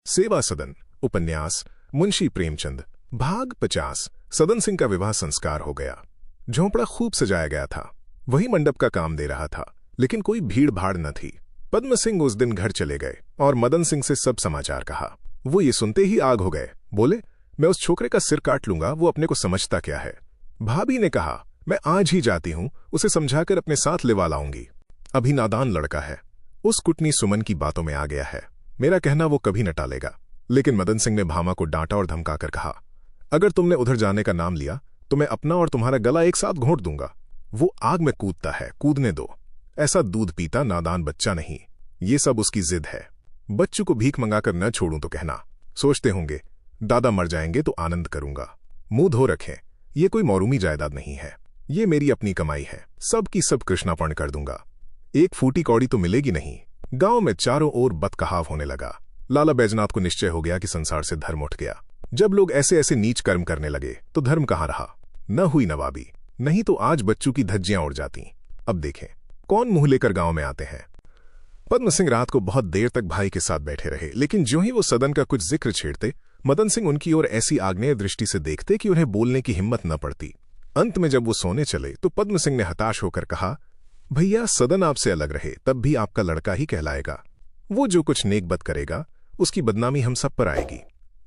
सेवा सदन। उपन्यास मुंशी प्रेमचंद। भाग 50। सदन सिंह का विवाह संस्कार हो गया। झोंपड़ा खूब सजाया गया था। वही मंडप का काम दे रहा था, लेकिन कोई भीड़ भाड़ न थी। पद्म सिंह उस दिन घर चले गए और मदन सिंह से सब समाचार कहा। वो ये सुनते ही आग हो गए। बोले, मैं उस छोकरे का सिर काट लूंगा, वो अपने को समझता क्या है। भाभी ने कहा, मैं आज ही जाती हूं, उसे समझाकर अपने साथ लेवा लाऊंगी। अभी नादान लड़का है, उस कुटनी सुमन की बातों में आ गया है। मेरा कहना वो कभी न टालेगा। लेकिन मदन सिंह ने भामा को डांटा और धमकाकर कहा, अगर तुमने उधर जाने का नाम लिया तो मैं अपना और तुम्हारा गला एक साथ घोंट दूंगा। वो आग में कूदता है, कूदने दो। ऐसा दूध पीता नादान बच्चा नहीं। ये सब उसकी जिद है। बच्चों को भीख मंगाकर न छोड़ूं तो कहना। सोचते होंगे दादा मर जाएंगे तो आनंद करूंगा। मुंह धो रखें, ये कोई मौरूमी जायदाद नहीं है, ये मेरी अपनी कमाई है। सब की सब कृष्णापर्ण कर दूंगा। एक फूटी कौड़ी तो मिलेगी नहीं। गांव में चारों ओर बदकहाव होने लगा। लाला बैजनाथ को निश्चय हो गया कि संसार से धर्म उठ गया। जब लोग ऐसे ऐसे नीच कर्म करने लगे तो धर्म कहाँ रहा। न हुई नवाबी, नहीं तो आज बच्चों की धज्जियां उड़ जाती। अब देखें कौन मुंह लेकर गांव में आते हैं। पद्म सिंह रात को बहुत देर तक भाई के साथ बैठे रहे, लेकिन ज्यों ही वो सदन का कुछ जिक्र छेड़ते, मदन सिंह उनकी ओर ऐसी आग्नेय दृष्टि से देखते कि उन्हें बोलने की हिम्मत न पड़ती। अंत में जब वो सोने चले तो पद्म सिंह ने हताश होकर कहा, भैया सदन आपसे अलग रहे तब भी आपका लड़का ही कहलाएगा। वो जो कुछ नेक बद करेगा उसकी बदनामी हम सब पर आएगी।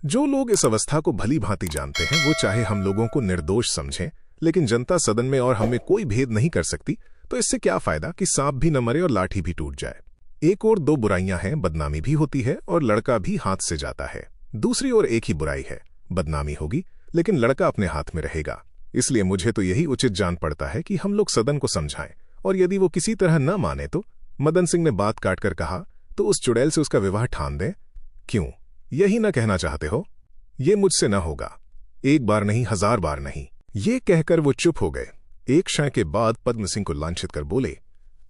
जो लोग इस अवस्था को भली भांति जानते हैं वो चाहे हम लोगों को निर्दोष समझें, लेकिन जनता सदन में और हमें कोई भेद नहीं कर सकती, तो इससे क्या फायदा कि सांप भी न मरे और लाठी भी टूट जाए। एक और दो बुराइयां हैं, बदनामी भी होती है और लड़का भी हाथ से जाता है। दूसरी ओर एक ही बुराई है, बदनामी होगी लेकिन लड़का अपने हाथ में रहेगा। इसलिए मुझे तो यही उचित जान पड़ता है कि हम लोग सदन को समझाएं, और यदि वो किसी तरह न माने तो। मदन सिंह ने बात काटकर कहा, तो उस चुड़ैल से उसका विवाह ठान दें। क्यों, यही न कहना चाहते हो? ये मुझसे न होगा। एक बार नहीं, 1000 बार नहीं। ये कहकर वो चुप हो गए। एक क्षण के बाद पद्म सिंह को लांछित कर बोले,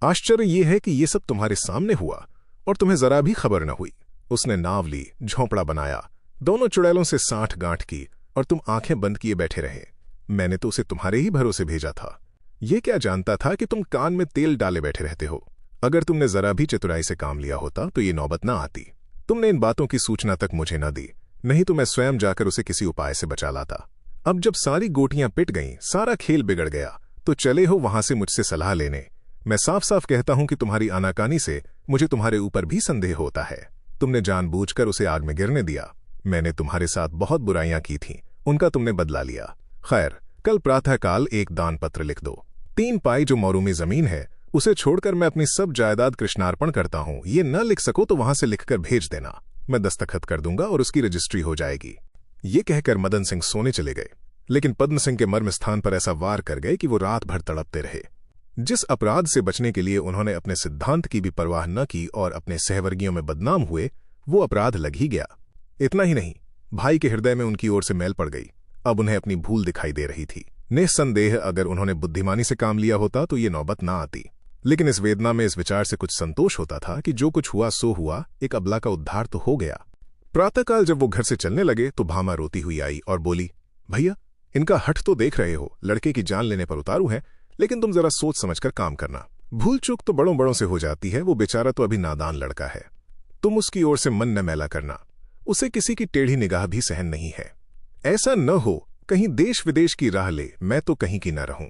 आश्चर्य ये है कि ये सब तुम्हारे सामने हुआ और तुम्हें जरा भी खबर न हुई। उसने नाव ली, झोंपड़ा बनाया, दोनों चुड़ैलों से साठ गांठ की, और तुम आंखें बंद किए बैठे रहे। मैंने तो उसे तुम्हारे ही भरोसे भेजा था। ये क्या जानता था कि तुम कान में तेल डाले बैठे रहते हो। अगर तुमने जरा भी चतुराई से काम लिया होता तो ये नौबत न आती। तुमने इन बातों की सूचना तक मुझे न दी, नहीं तो मैं स्वयं जाकर उसे किसी उपाय से बचा लाता। अब जब सारी गोटियां पिट गईं, सारा खेल बिगड़ गया, तो चले हो वहां से मुझसे सलाह लेने। मैं साफ साफ कहता हूं कि तुम्हारी आनाकानी से मुझे तुम्हारे ऊपर भी संदेह होता है। तुमने जानबूझकर उसे आग में गिरने दिया। मैंने तुम्हारे साथ बहुत बुराइयां की थीं, उनका तुमने बदला लिया। खैर, कल प्रातःकाल एक दान पत्र लिख दो। 3 पाई जो मौरूमी जमीन है उसे छोड़कर मैं अपनी सब जायदाद कृष्णार्पण करता हूं। ये न लिख सको तो वहां से लिखकर भेज देना, मैं दस्तखत कर दूंगा और उसकी रजिस्ट्री हो जाएगी। ये कहकर मदन सिंह सोने चले गए, लेकिन पद्म सिंह के मर्म स्थान पर ऐसा वार कर गए कि वो रात भर तड़पते रहे। जिस अपराध से बचने के लिए उन्होंने अपने सिद्धांत की भी परवाह न की और अपने सहवर्गियों में बदनाम हुए, वो अपराध लग ही गया। इतना ही नहीं, भाई के हृदय में उनकी ओर से मैल पड़ गई। अब उन्हें अपनी भूल दिखाई दे रही थी। निस्संदेह अगर उन्होंने बुद्धिमानी से काम लिया होता तो ये नौबत ना आती। लेकिन इस वेदना में इस विचार से कुछ संतोष होता था कि जो कुछ हुआ सो हुआ, एक अबला का उद्धार तो हो गया। प्रातःकाल जब वो घर से चलने लगे तो भामा रोती हुई आई और बोली, भैया इनका हठ तो देख रहे हो, लड़के की जान लेने पर उतारू है, लेकिन तुम जरा सोच समझकर काम करना। भूल चूक तो बड़ों बड़ों से हो जाती है, वो बेचारा तो अभी नादान लड़का है। तुम उसकी ओर से मन न मैला करना। उसे किसी की टेढ़ी निगाह भी सहन नहीं है। ऐसा न हो कहीं देश विदेश की राह ले, मैं तो कहीं की न रहूं।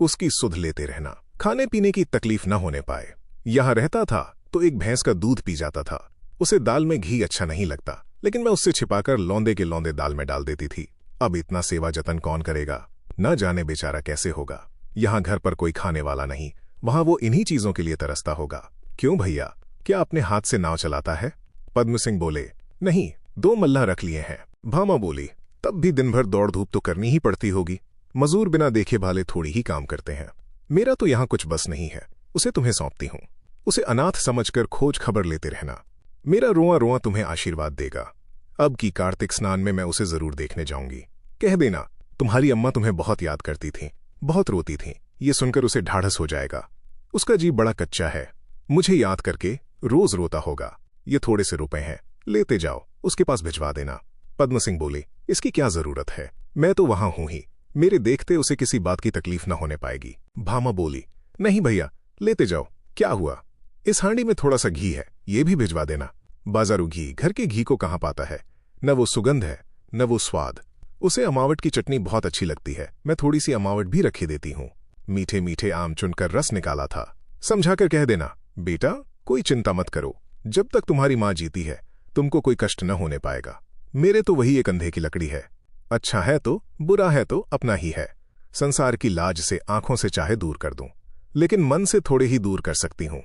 उसकी सुध लेते रहना, खाने पीने की तकलीफ न होने पाए। यहां रहता था तो एक भैंस का दूध पी जाता था। उसे दाल में घी अच्छा नहीं लगता, लेकिन मैं उससे छिपाकर लौंदे के लौंदे दाल में डाल देती थी। अब इतना सेवा जतन कौन करेगा, न जाने बेचारा कैसे होगा। यहाँ घर पर कोई खाने वाला नहीं, वहां वो इन्हीं चीजों के लिए तरसता होगा। क्यों भैया, क्या अपने हाथ से नाव चलाता है? पद्म सिंह बोले, नहीं, 2 मल्लाह रख लिए हैं। भामा बोली, तब भी दिन भर दौड़ धूप तो करनी ही पड़ती होगी। मजूर बिना देखे भाले थोड़ी ही काम करते हैं। मेरा तो यहाँ कुछ बस नहीं है, उसे तुम्हें सौंपती हूँ। उसे अनाथ समझकर खोज खबर लेते रहना। मेरा रोआ रोआ तुम्हें आशीर्वाद देगा। अब की कार्तिक स्नान में मैं उसे जरूर देखने जाऊंगी। कह देना तुम्हारी अम्मा तुम्हें बहुत याद करती थीं, बहुत रोती थीं। ये सुनकर उसे ढाढ़स हो जाएगा। उसका जी बड़ा कच्चा है, मुझे याद करके रोज रोता होगा। ये थोड़े से रुपए हैं, लेते जाओ, उसके पास भिजवा देना। पद्म सिंह बोले, इसकी क्या जरूरत है, मैं तो वहां हूं ही, मेरे देखते उसे किसी बात की तकलीफ न होने पाएगी। भामा बोली, नहीं भैया, लेते जाओ, क्या हुआ? इस हांडी में थोड़ा सा घी है, ये भी भिजवा देना। बाजारू घी घर के घी को कहाँ पाता है, न वो सुगंध है न वो स्वाद। उसे अमावट की चटनी बहुत अच्छी लगती है, मैं थोड़ी सी अमावट भी रखे देती हूँ। मीठे मीठे आम चुनकर रस निकाला था। समझाकर कह देना, बेटा कोई चिंता मत करो, जब तक तुम्हारी माँ जीती है तुमको कोई कष्ट न होने पाएगा। मेरे तो वही एक अंधे की लकड़ी है, अच्छा है तो बुरा है तो अपना ही है। संसार की लाज से आंखों से चाहे दूर कर दूं, लेकिन मन से थोड़े ही दूर कर सकती हूँ।